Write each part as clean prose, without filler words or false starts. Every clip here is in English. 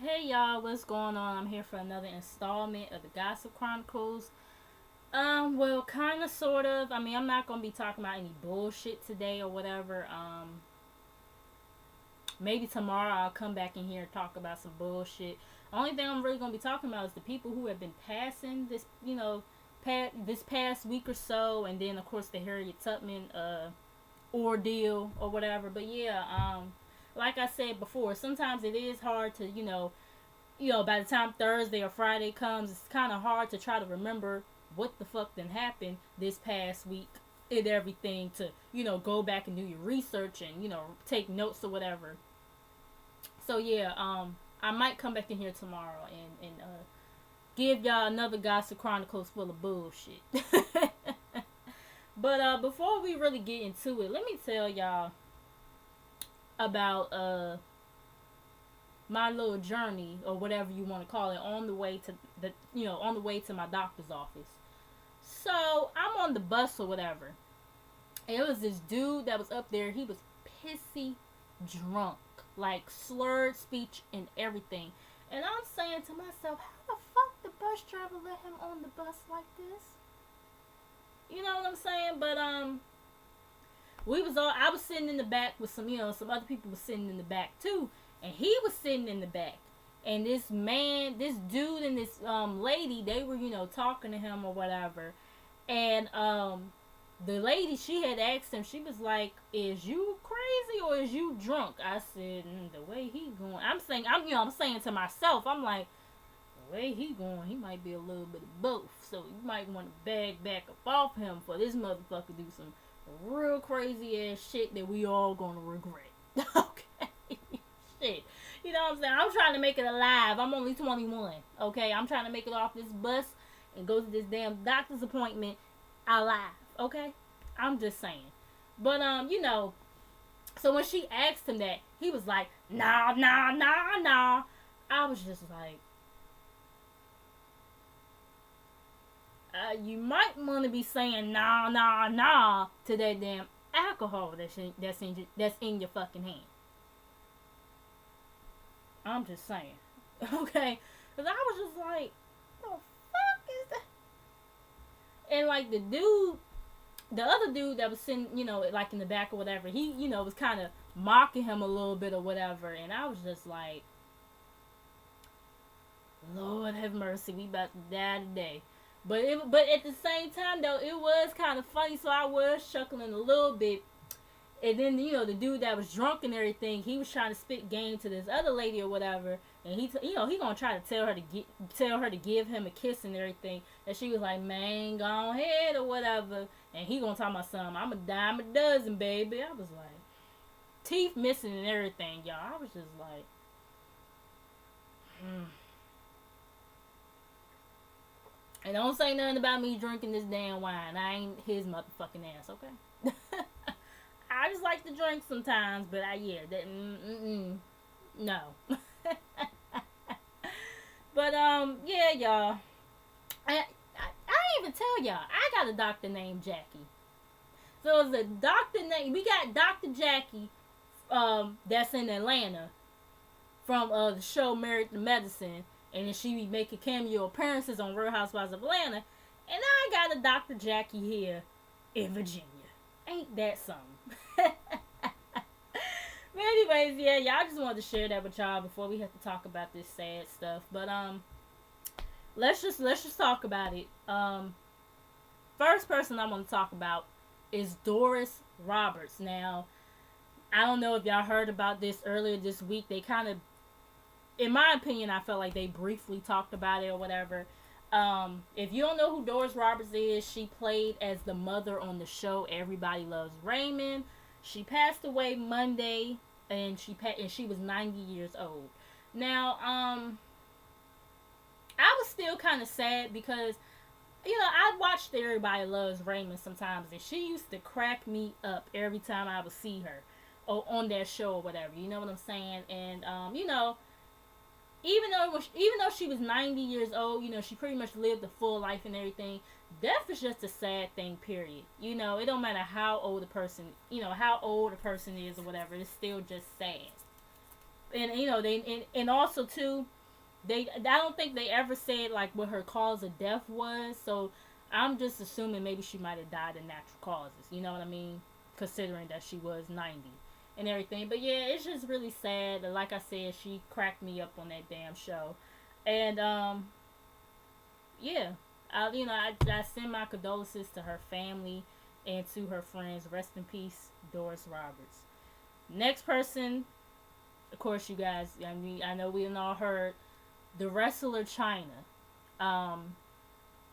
Hey y'all, what's going on? I'm here for another installment of the Gossip Chronicles. Well, kind of, sort of. I mean, I'm not gonna be talking about any bullshit today or whatever. Maybe tomorrow I'll come back in here and talk about some bullshit. Only thing I'm really gonna be talking about is the people who have been passing this, this past week or so, and then of course the Harriet Tubman ordeal or whatever. But yeah, like I said before, sometimes it is hard to, by the time Thursday or Friday comes, it's kind of hard to try to remember what the fuck then happened this past week and everything to, go back and do your research and, take notes or whatever. So yeah, I might come back in here tomorrow and give y'all another Gossip Chronicles full of bullshit. But before we really get into it, let me tell y'all about my little journey or whatever you want to call it on the way to on the way to my doctor's office. So I'm on the bus or whatever. And it was this dude that was up there. He was pissy drunk, like slurred speech and everything. And I'm saying to myself, how the fuck the bus driver let him on the bus like this? You know what I'm saying? But I was sitting in the back with some other people was sitting in the back too, and he was sitting in the back. And this dude and this lady, they were, talking to him or whatever. And the lady, she had asked him, she was like, "Is you crazy or is you drunk?" I said, "The way he going," I'm saying to myself, I'm like, the way he going, he might be a little bit of both. So you might want to back up off him for this motherfucker do some real crazy ass shit that we all gonna regret. Okay. Shit. You know what I'm saying? I'm trying to make it alive. I'm only 21. Okay? I'm trying to make it off this bus and go to this damn doctor's appointment alive. Okay? I'm just saying. But so when she asked him that, he was like, nah. I was just like, you might want to be saying nah to that damn alcohol that's in your fucking hand. I'm just saying. Okay? Because I was just like, the fuck is that? And like the other dude that was sitting, like in the back or whatever, he, was kind of mocking him a little bit or whatever. And I was just like, Lord have mercy, we about to die today. But at the same time though, it was kind of funny, so I was chuckling a little bit. And then the dude that was drunk and everything, he was trying to spit game to this other lady or whatever, and he gonna try to tell her to give him a kiss and everything. And she was like, "Man, go ahead or whatever." And he gonna talk about something. I'm a dime a dozen, baby. I was like, teeth missing and everything, y'all. I was just like, And don't say nothing about me drinking this damn wine. I ain't his motherfucking ass, okay? I just like to drink sometimes, but no. But yeah, y'all. I didn't even tell y'all. I got a doctor named Jackie. So it's a doctor named. We got Dr. Jackie, that's in Atlanta, from the show Married to Medicine, and then she be making cameo appearances on Real Housewives of Atlanta. And I got a Dr. Jackie here in Virginia. Ain't that something? But anyways, yeah, y'all just wanted to share that with y'all before we have to talk about this sad stuff. But let's just talk about it. First person I want to talk about is Doris Roberts. Now, I don't know if y'all heard about this earlier this week. They kind of, in my opinion, I felt like they briefly talked about it or whatever. If you don't know who Doris Roberts is, she played as the mother on the show Everybody Loves Raymond. She passed away Monday, and she was 90 years old. Now, I was still kind of sad because, I watched Everybody Loves Raymond sometimes, and she used to crack me up every time I would see her on that show or whatever. You know what I'm saying? And even though she was 90 years old, she pretty much lived a full life and everything. Death is just a sad thing, period. It don't matter how old a person is or whatever. It's still just sad. And you know and also too, I don't think they ever said like what her cause of death was. So I'm just assuming maybe she might have died of natural causes. You know what I mean? Considering that she was 90 and everything. But yeah, it's just really sad. Like I said, she cracked me up on that damn show. And yeah, I send my condolences to her family and to her friends. Rest in peace, Doris Roberts. Next person, of course, you guys. I mean, I know we all heard the wrestler Chyna. Um,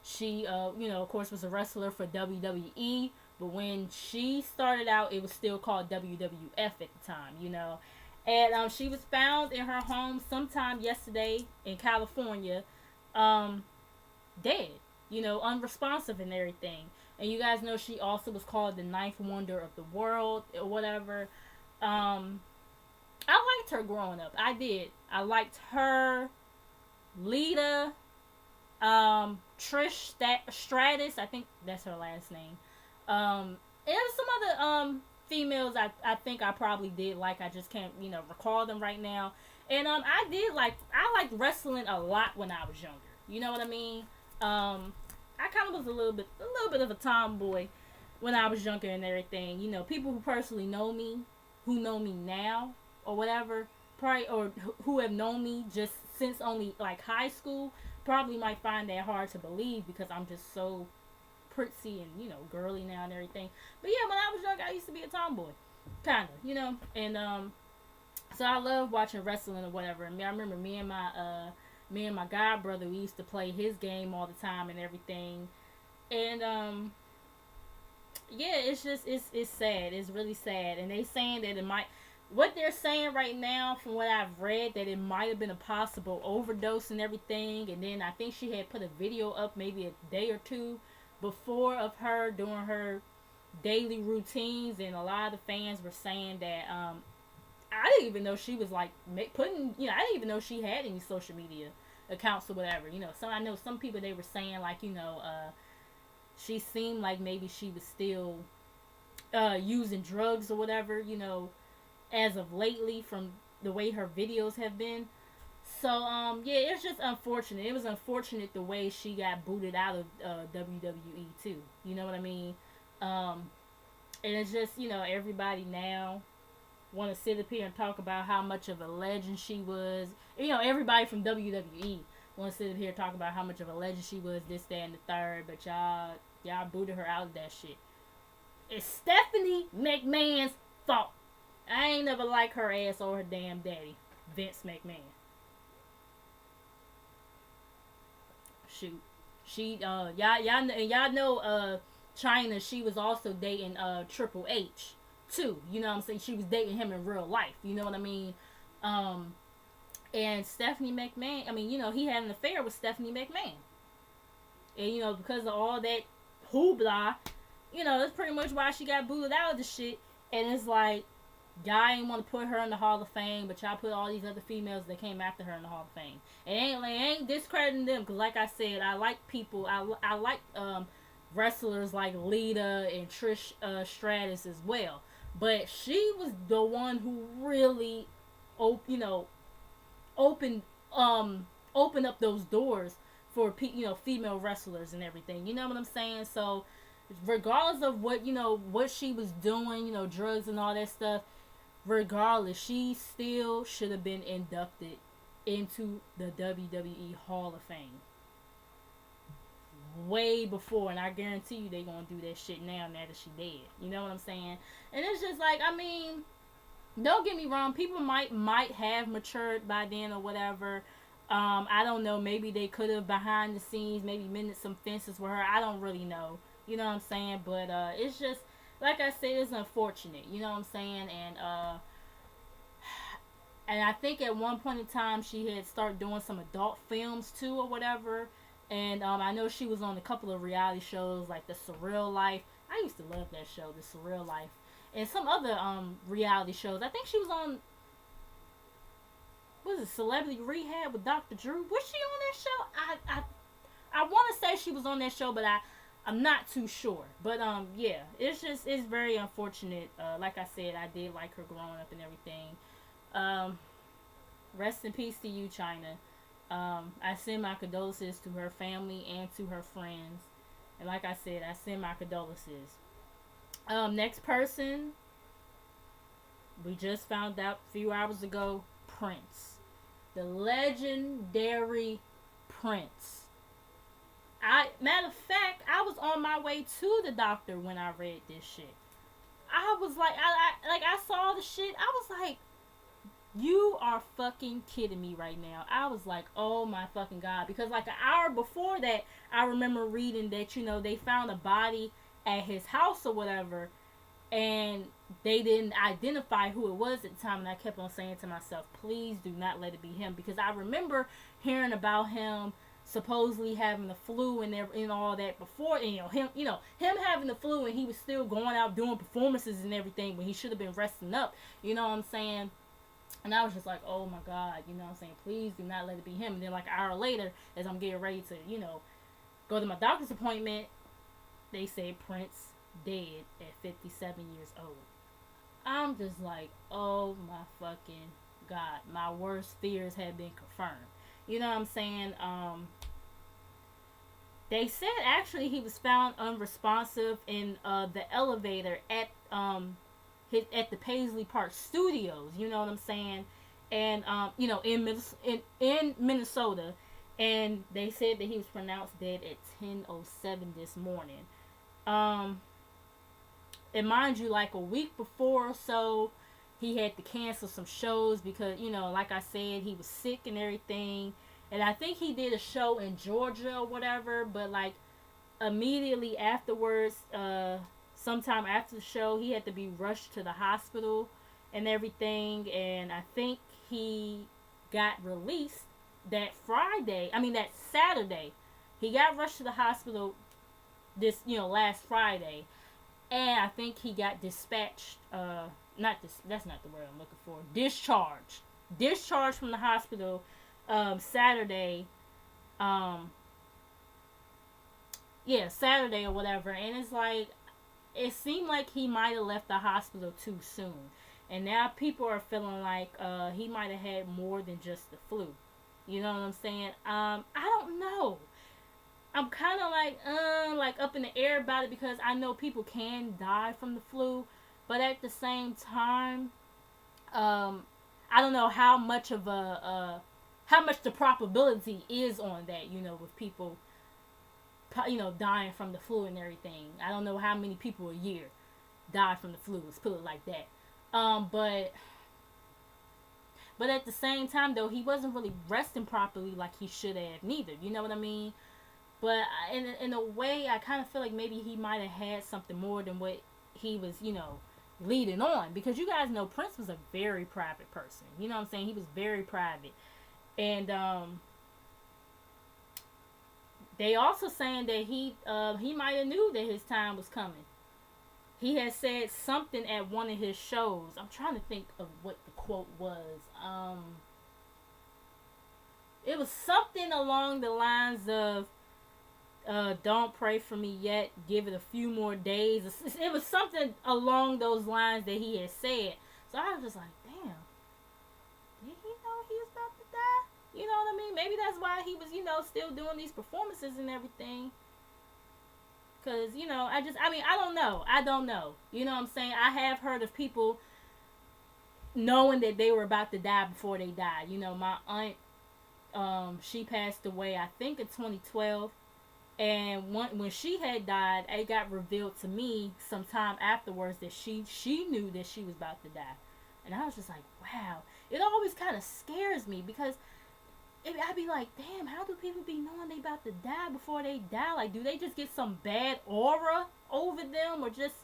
she, of course, was a wrestler for WWE. But when she started out, it was still called WWF at the time. And she was found in her home sometime yesterday in California, dead. Unresponsive and everything. And you guys know she also was called the ninth wonder of the world or whatever. I liked her growing up. I did. I liked her, Lita, Trish Stratus. I think that's her last name. And some other females I think I probably did like. I just can't recall them right now. And I liked wrestling a lot when I was younger. You know what I mean? I kind of was a little bit of a tomboy when I was younger and everything. People who personally know me, who know me now or whatever, probably, or who have known me just since only like high school, probably might find that hard to believe because I'm just so pretty and girly now and everything. But yeah, when I was young, I used to be a tomboy, kind of, and so I love watching wrestling or whatever. And I remember me and my god brother, we used to play his game all the time and everything. And yeah, it's just it's sad. It's really sad. And they saying that what they're saying right now, from what I've read, that it might have been a possible overdose and everything. And then I think she had put a video up maybe a day or two before of her doing her daily routines, and a lot of the fans were saying that I didn't even know she was like putting, I didn't even know she had any social media accounts or whatever. So I know some people, they were saying like, she seemed like maybe she was still using drugs or whatever, as of lately from the way her videos have been. So yeah, it's just unfortunate. It was unfortunate the way she got booted out of WWE too. You know what I mean? And it's just, everybody now want to sit up here and talk about how much of a legend she was. Everybody from WWE want to sit up here and talk about how much of a legend she was, this, that, and the third. But y'all booted her out of that shit. It's Stephanie McMahon's fault. I ain't never liked her ass or her damn daddy, Vince McMahon. Shoot. She, y'all know, Chyna, she was also dating, Triple H, too. You know what I'm saying? She was dating him in real life. You know what I mean? And Stephanie McMahon, he had an affair with Stephanie McMahon. And, because of all that hoopla, that's pretty much why she got booted out of the shit. And it's like, y'all ain't want to put her in the Hall of Fame, but y'all put all these other females that came after her in the Hall of Fame. And ain't discrediting them, because like I said, I like people, I like wrestlers like Lita and Trish Stratus as well. But she was the one who really, opened up those doors for female wrestlers and everything. You know what I'm saying? So regardless of what she was doing, drugs and all that stuff, regardless, she still should have been inducted into the WWE Hall of Fame way before. And I guarantee you they gonna do that shit now that she dead. You know what I'm saying? And it's just like, don't get me wrong, people might have matured by then or whatever. I don't know, maybe they could have behind the scenes maybe mended some fences with her. I don't really know. You know what I'm saying? But it's just, like I said, it's unfortunate. You know what I'm saying? And I think at one point in time she had started doing some adult films too or whatever. And I know she was on a couple of reality shows like The Surreal Life. I used to love that show, The Surreal Life. And some other reality shows. I think she was on, what was it, Celebrity Rehab with Dr. Drew? Was she on that show? I want to say she was on that show, but I'm not too sure. But yeah, it's very unfortunate. Like I said, I did like her growing up and everything. Rest in peace to you, Chyna. I send my condolences to her family and to her friends. And like I said, I send my condolences. Next person, we just found out a few hours ago, Prince. The legendary Prince. Matter of fact, I was on my way to the doctor when I read this shit. I was like, I saw the shit. I was like, you are fucking kidding me right now. I was like, oh my fucking god. Because like an hour before that, I remember reading that, they found a body at his house or whatever. And they didn't identify who it was at the time. And I kept on saying to myself, please do not let it be him. Because I remember hearing about him supposedly having the flu and all that before, and him having the flu, and he was still going out doing performances and everything when he should have been resting up. You know what I'm saying? And I was just like, oh my god, you know what I'm saying? Please do not let it be him. And then like an hour later, as I'm getting ready to, go to my doctor's appointment, they say Prince dead at 57 years old. I'm just like, oh my fucking god. My worst fears have been confirmed. You know what I'm saying? They said actually he was found unresponsive in the elevator at the Paisley Park Studios. You know what I'm saying? And in Minnesota, and they said that he was pronounced dead at 10:07 this morning. And mind you, like a week before or so, he had to cancel some shows because, like I said, he was sick and everything. And I think he did a show in Georgia or whatever, but like immediately afterwards, sometime after the show, he had to be rushed to the hospital and everything. And I think he got released that Saturday. He got rushed to the hospital last Friday. And I think he got dispatched, that's not the word I'm looking for, discharged from the hospital Saturday, Saturday or whatever. And it's like, it seemed like he might have left the hospital too soon. And now people are feeling like he might have had more than just the flu. You know what I'm saying? I don't know. I'm kind of like up in the air about it because I know people can die from the flu, but at the same time, I don't know how much the probability is on that, with people, dying from the flu and everything. I don't know how many people a year die from the flu. Let's put it like that. But at the same time, though, he wasn't really resting properly like he should have neither. You know what I mean? But in a way, I kind of feel like maybe he might have had something more than what he was, leading on. Because you guys know Prince was a very private person. You know what I'm saying? He was very private. And they also saying that he might have knew that his time was coming. He had said something at one of his shows. I'm trying to think of what the quote was. It was something along the lines of, don't pray for me yet, give it a few more days. It was something along those lines that he had said. So I was just like, damn, did he know he was about to die? You know what I mean? Maybe that's why he was, still doing these performances and everything. Because, I don't know. I don't know. You know what I'm saying? I have heard of people knowing that they were about to die before they died. My aunt, she passed away, I think, in 2012. And when she had died, it got revealed to me sometime afterwards that she knew that she was about to die. And I was just like, wow. It always kind of scares me because I'd be like, damn, how do people be knowing they about to die before they die? Like, do they just get some bad aura over them, or just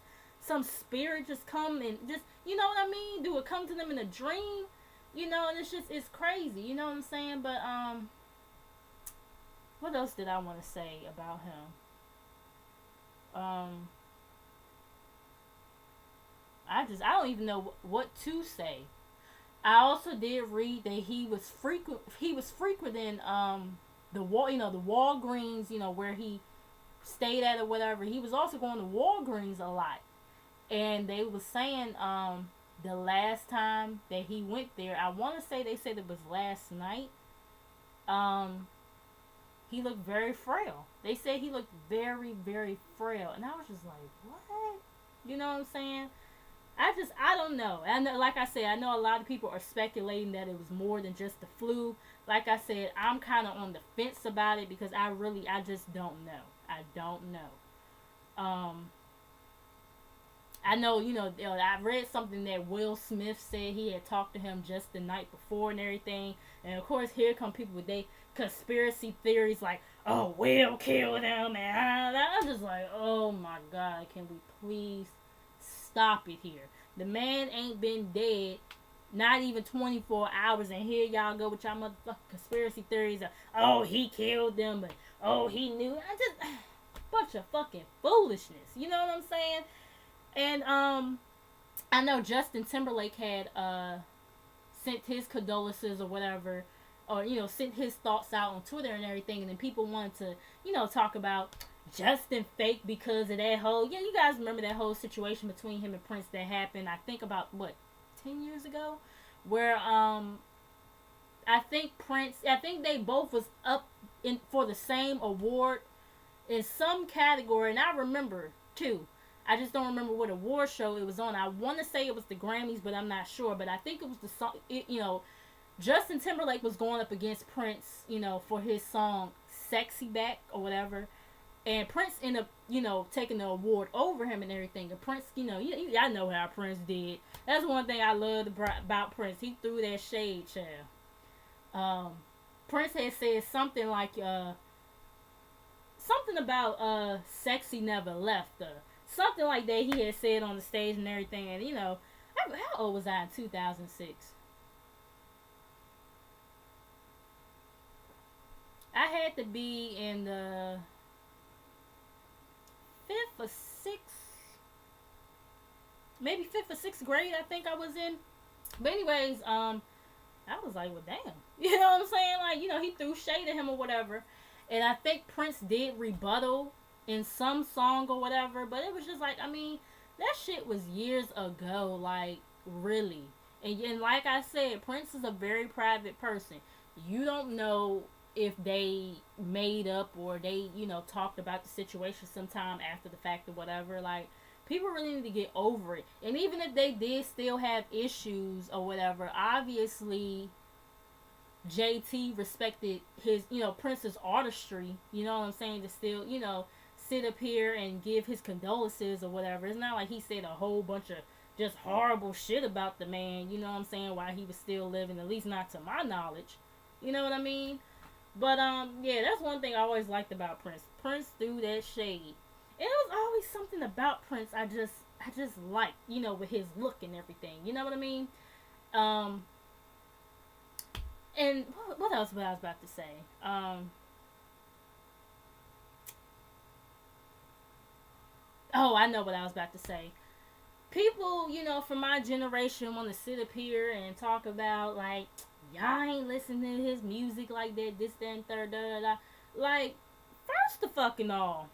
some spirit just come and just, you know what I mean? Do it come to them in a dream? And it's crazy. You know what I'm saying? But, what else did I want to say about him? I don't even know what to say. I also did read that he was frequenting the Walgreens, where he stayed at or whatever. He was also going to Walgreens a lot. And they was saying the last time that he went there, I want to say they said it was last night. Um, he looked very frail. They said he looked very, very frail, and I was just like, what? You know what I'm saying? I don't know. I know, like I said, I know a lot of people are speculating that it was more than just the flu. Like I said, I'm kind of on the fence about it because I just don't know. I don't know. I know, I read something that Will Smith said he had talked to him just the night before and everything. And of course, here come people with their conspiracy theories like, oh, Will killed him. And I'm just like, oh my God, can we please stop it here? The man ain't been dead not even 24 hours, and here y'all go with y'all motherfucking conspiracy theories of, oh, he killed them, but oh, he knew. I just bunch of fucking foolishness. You know what I'm saying? And I know Justin Timberlake had sent his condolences or whatever, or sent his thoughts out on Twitter and everything, and then people wanted to talk about Justin fake because of that whole you guys remember that whole situation between him and Prince that happened, I think about 10 years ago, where I think they both was up in for the same award in some category, and I remember too. I just don't remember what award show it was on. I want to say it was the Grammys, but I'm not sure. But I think it was the song. Justin Timberlake was going up against Prince, for his song "Sexy Back" or whatever, and Prince ended up, taking the award over him and everything. And Prince, I know how Prince did. That's one thing I loved about Prince. He threw that shade, child. Prince had said something like, something about "sexy never left her." Something like that he had said on the stage and everything. And, how old was I in 2006? I had to be in the 5th or 6th, maybe 5th or 6th grade, I think I was in. But anyways, I was like, well, damn. You know what I'm saying? Like, he threw shade at him or whatever. And I think Prince did rebuttal in some song or whatever, but it was just like, that shit was years ago, like, really. And like I said, Prince is a very private person. You don't know if they made up or they, talked about the situation sometime after the fact or whatever. Like, people really need to get over it. And even if they did still have issues or whatever, obviously JT respected his, Prince's artistry, you know what I'm saying, to still, sit up here and give his condolences or whatever. It's not like he said a whole bunch of just horrible shit about the man, you know what I'm saying, while he was still living, at least not to my knowledge. You know what I mean? But yeah, that's one thing I always liked about Prince. Prince threw that shade. And it was always something about Prince I just liked, with his look and everything. You know what I mean? And what else was I was about to say? Oh, I know what I was about to say. People, from my generation want to sit up here and talk about, like, y'all ain't listening to his music like that, this, that, and third, da, da, da. Like, first of fucking all,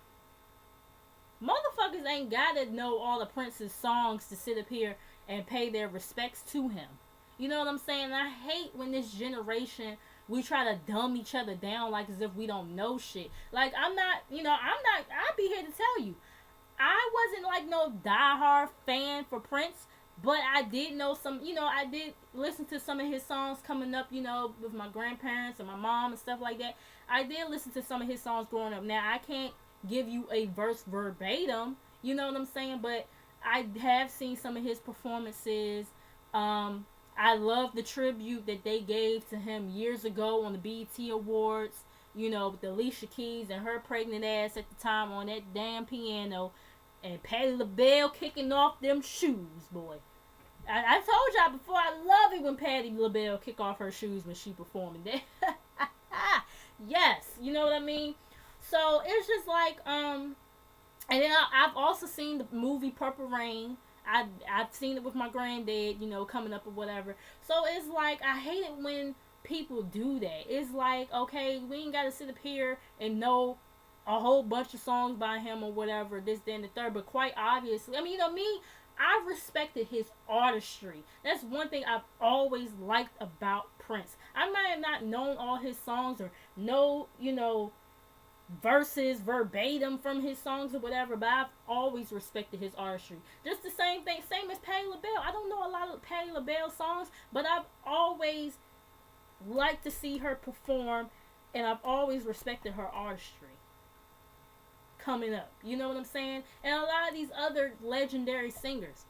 motherfuckers ain't gotta know all of Prince's songs to sit up here and pay their respects to him. You know what I'm saying? I hate when this generation, we try to dumb each other down like as if we don't know shit. Like, I'll be here to tell you, I wasn't like no diehard fan for Prince, but I did know some, I did listen to some of his songs coming up, with my grandparents and my mom and stuff like that. I did listen to some of his songs growing up. Now, I can't give you a verse verbatim, you know what I'm saying, but I have seen some of his performances. I love the tribute that they gave to him years ago on the BET Awards, with Alicia Keys and her pregnant ass at the time on that damn piano, and Patti LaBelle kicking off them shoes, boy. I told y'all before, I love it when Patti LaBelle kick off her shoes when she performing that. Yes, you know what I mean? So, it's just like, and then I've also seen the movie Purple Rain. I've seen it with my granddad, coming up or whatever. So, it's like, I hate it when people do that. It's like, okay, we ain't got to sit up here and know a whole bunch of songs by him or whatever, this, then, the third. But quite obviously, me, I respected his artistry. That's one thing I've always liked about Prince. I might have not known all his songs or know, verses verbatim from his songs or whatever, but I've always respected his artistry. Just the same thing, same as Patti LaBelle. I don't know a lot of Patti LaBelle songs, but I've always liked to see her perform, and I've always respected her artistry coming up. You know what I'm saying? And a lot of these other legendary singers,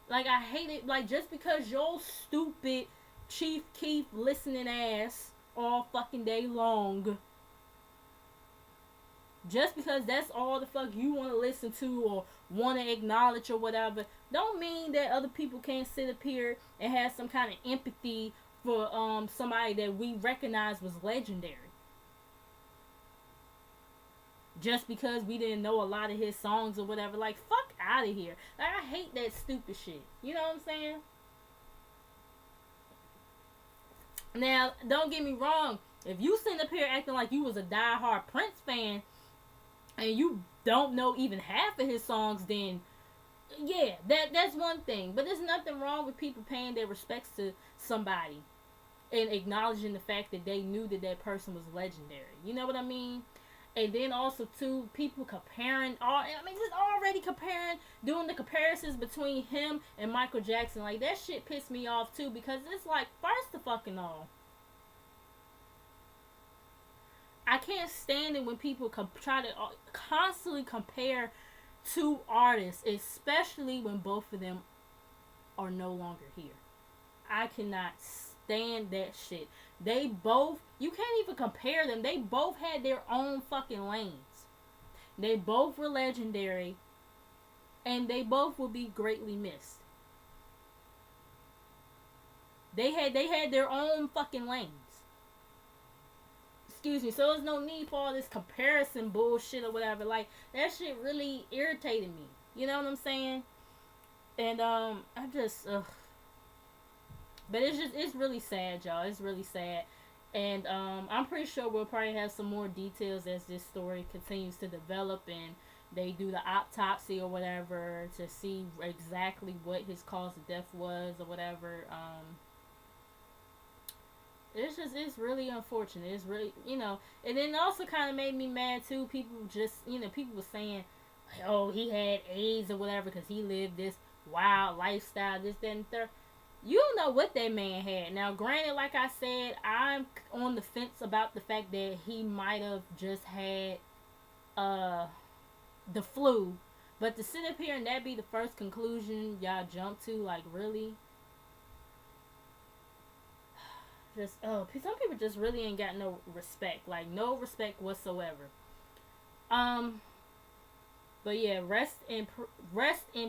like, I hate it. Like, just because your stupid Chief Keef listening ass all fucking day long, just because that's all the fuck you want to listen to or want to acknowledge or whatever, don't mean that other people can't sit up here and have some kind of empathy for somebody that we recognize was legendary. Just because we didn't know a lot of his songs or whatever. Like, fuck out of here. Like, I hate that stupid shit. You know what I'm saying? Now, don't get me wrong. If you sitting up here acting like you was a diehard Prince fan and you don't know even half of his songs, then yeah, that's one thing. But there's nothing wrong with people paying their respects to somebody and acknowledging the fact that they knew that that person was legendary. You know what I mean? And then also, too, people comparing, just already comparing, doing the comparisons between him and Michael Jackson. Like, that shit pissed me off, too, because it's like, first of fucking all, I can't stand it when people try to constantly compare two artists, especially when both of them are no longer here. I cannot stand that shit. They both, you can't even compare them. They both had their own fucking lanes. They both were legendary, and they both will be greatly missed. They had their own fucking lanes. Excuse me. So there's no need for all this comparison bullshit or whatever. Like, that shit really irritated me. You know what I'm saying? And I just but it's really sad, y'all. It's really sad. And I'm pretty sure we'll probably have some more details as this story continues to develop and they do the autopsy or whatever to see exactly what his cause of death was or whatever. It's really unfortunate. It's really, and then also kind of made me mad too. People just, people were saying, oh, he had AIDS or whatever because he lived this wild lifestyle, this, that, and third. You don't know what that man had. Now, granted, like I said, I'm on the fence about the fact that he might have just had the flu. But to sit up here and that be the first conclusion y'all jump to, like, really? Just, some people just really ain't got no respect. Like, no respect whatsoever. But yeah, rest in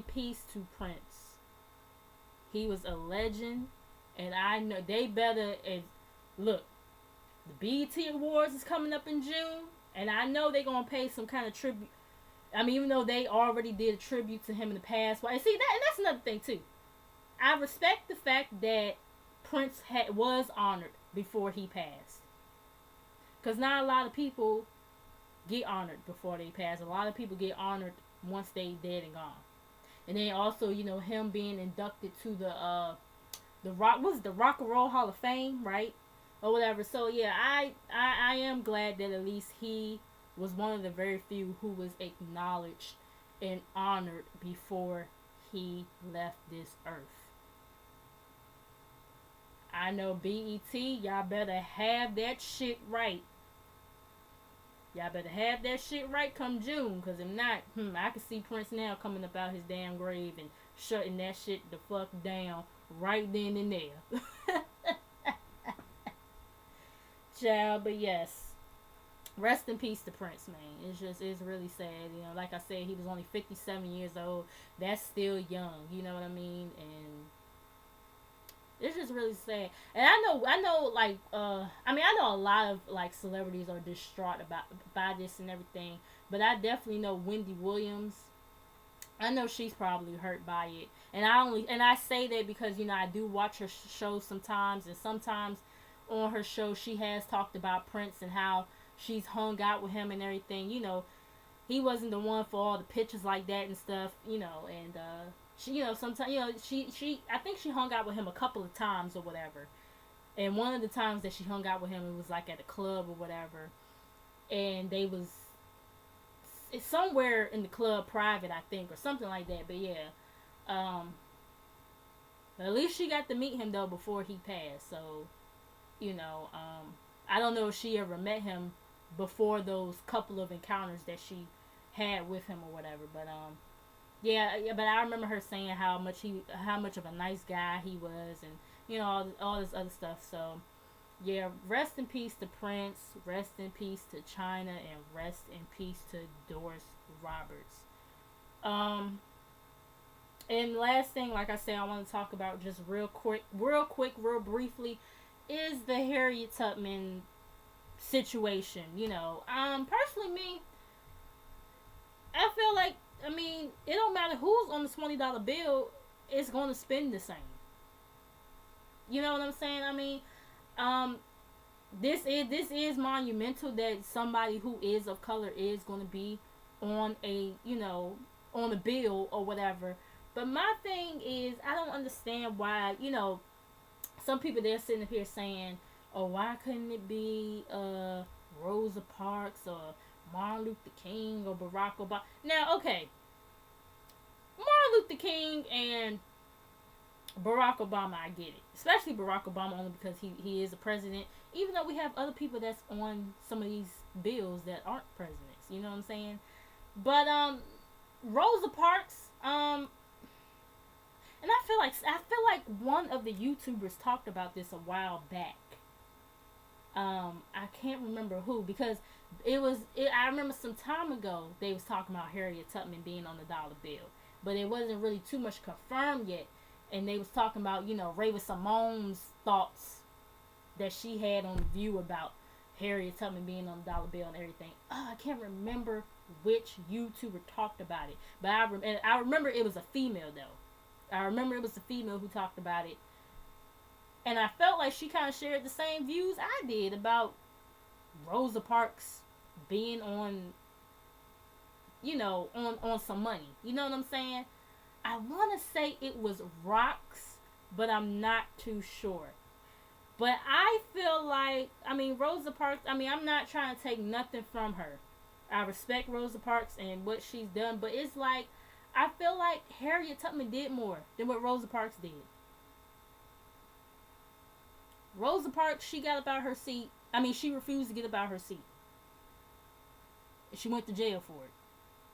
peace to Prince. He was a legend, and I know they better. Look, the BET Awards is coming up in June, and I know they're gonna pay some kind of tribute. I mean, even though they already did a tribute to him in the past. Well, and see that's another thing too. I respect the fact that Prince was honored before he passed, because not a lot of people get honored before they pass. A lot of people get honored once they dead and gone. And then also, him being inducted to the Rock and Roll Hall of Fame, right? Or whatever. So yeah, I am glad that at least he was one of the very few who was acknowledged and honored before he left this earth. I know BET, y'all better have that shit right. Y'all better have that shit right come June, because if not, I can see Prince now coming up out his damn grave and shutting that shit the fuck down right then and there. Child, but yes. Rest in peace to Prince, man. It's really sad. Like I said, he was only 57 years old. That's still young, you know what I mean? And it's just really sad. And I know, like, I know a lot of, like, celebrities are distraught by this and everything. But I definitely know Wendy Williams. I know she's probably hurt by it. And I say that because, I do watch her shows sometimes. And sometimes on her show, she has talked about Prince and how she's hung out with him and everything. He wasn't the one for all the pictures like that and stuff, and, She, sometimes, she I think she hung out with him a couple of times or whatever. And one of the times that she hung out with him, it was like at a club or whatever. And they was it's somewhere in the club private, I think, or something like that. But yeah, but at least she got to meet him though before he passed. So, I don't know if she ever met him before those couple of encounters that she had with him or whatever. But yeah. But I remember her saying how much of a nice guy he was, and all this other stuff. So yeah, rest in peace to Prince, rest in peace to Chyna, and rest in peace to Doris Roberts. And last thing, like I said, I want to talk about just real briefly, is the Harriet Tubman situation. Personally, me, I feel like, it don't matter who's on the $20 bill, it's going to spend the same. You know what I'm saying? This is monumental that somebody who is of color is going to be on on a bill or whatever. But my thing is, I don't understand why, some people, they're sitting up here saying, oh, why couldn't it be Rosa Parks or Martin Luther King or Barack Obama? Now, okay, Martin Luther King and Barack Obama, I get it. Especially Barack Obama, only because he is a president. Even though we have other people that's on some of these bills that aren't presidents. You know what I'm saying? But Rosa Parks, and I feel like one of the YouTubers talked about this a while back. I can't remember who, because I remember some time ago they was talking about Harriet Tubman being on the dollar bill, but it wasn't really too much confirmed yet. And they was talking about, Raven Simone's thoughts that she had on The View about Harriet Tubman being on the dollar bill and everything. Oh, I can't remember which YouTuber talked about it. But I remember it was a female, though. I remember it was a female who talked about it. And I felt like she kind of shared the same views I did about Rosa Parks being on, on some money. You know what I'm saying? I want to say it was rocks, but I'm not too sure. But I feel like, Rosa Parks, I'm not trying to take nothing from her. I respect Rosa Parks and what she's done, but it's like, I feel like Harriet Tubman did more than what Rosa Parks did. Rosa Parks, she got up out her seat. She refused to get up out her seat. She went to jail for it.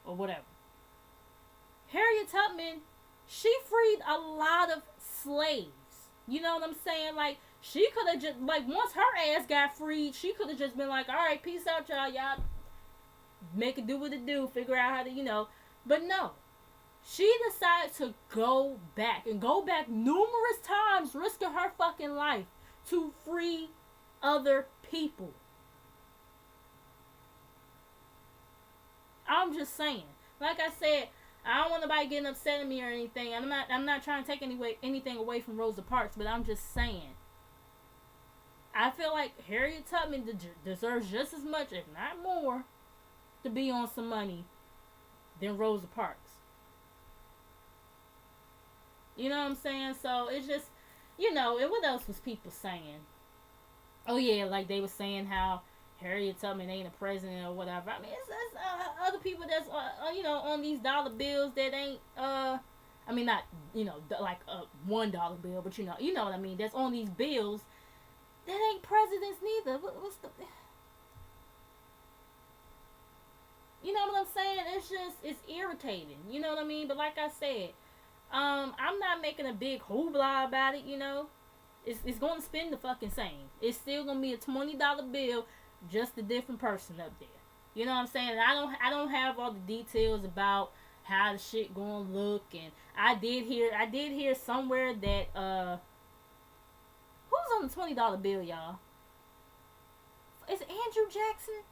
Or whatever. Harriet Tubman, she freed a lot of slaves. You know what I'm saying? Like, she could have just, once her ass got freed, she could have just been like, alright, peace out, y'all. Y'all make it do what it do. Figure out how to, But no. She decided to go back. And go back numerous times, risking her fucking life to free other people. I'm just saying. Like I said, I don't want nobody getting upset at me or anything. I'm not trying to take anything away from Rosa Parks, but I'm just saying. I feel like Harriet Tubman deserves just as much, if not more, to be on some money than Rosa Parks. You know what I'm saying? So it's just, and what else was people saying? Oh yeah, like they were saying how Harriet Tubman ain't a president or whatever. It's other people that's on these dollar bills that ain't not like a $1 bill, but you know what I mean. That's on these bills that ain't presidents neither. What's the? You know what I'm saying? It's irritating. You know what I mean? But like I said, I'm not making a big hoopla about it. It's going to spend the fucking same. It's still going to be a $20 bill. Just a different person up there. You know what I'm saying? And I don't have all the details about how the shit gonna look, and I did hear somewhere that who's on the $20 bill, y'all? Is it Andrew Jackson?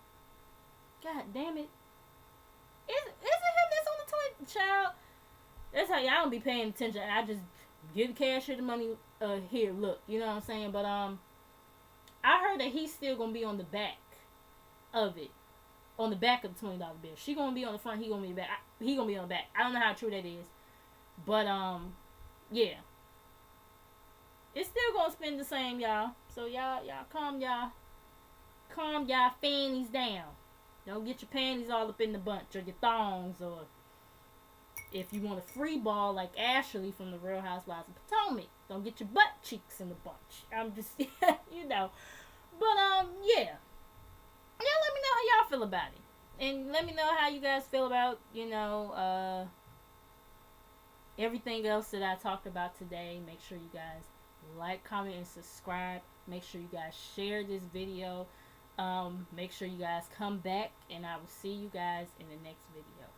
God damn it. Is it him that's on the 20 child? That's how y'all don't be paying attention. I just give the cashier the money here, look, you know what I'm saying? But I heard that he's still gonna be on the back of it, on the back of the $20 bill. She gonna be on the front. He gonna be back. He gonna be on the back. I don't know how true that is, But yeah, it's still gonna spin the same, y'all. So y'all calm y'all fannies down. Don't get your panties all up in the bunch, or your thongs, or if you want a free ball like Ashley from the Real Housewives of Potomac, don't get your butt cheeks in the bunch. I'm just, you know. But yeah. Yeah, let me know how y'all feel about it. And let me know how you guys feel about, everything else that I talked about today. Make sure you guys like, comment, and subscribe. Make sure you guys share this video. Make sure you guys come back, and I will see you guys in the next video.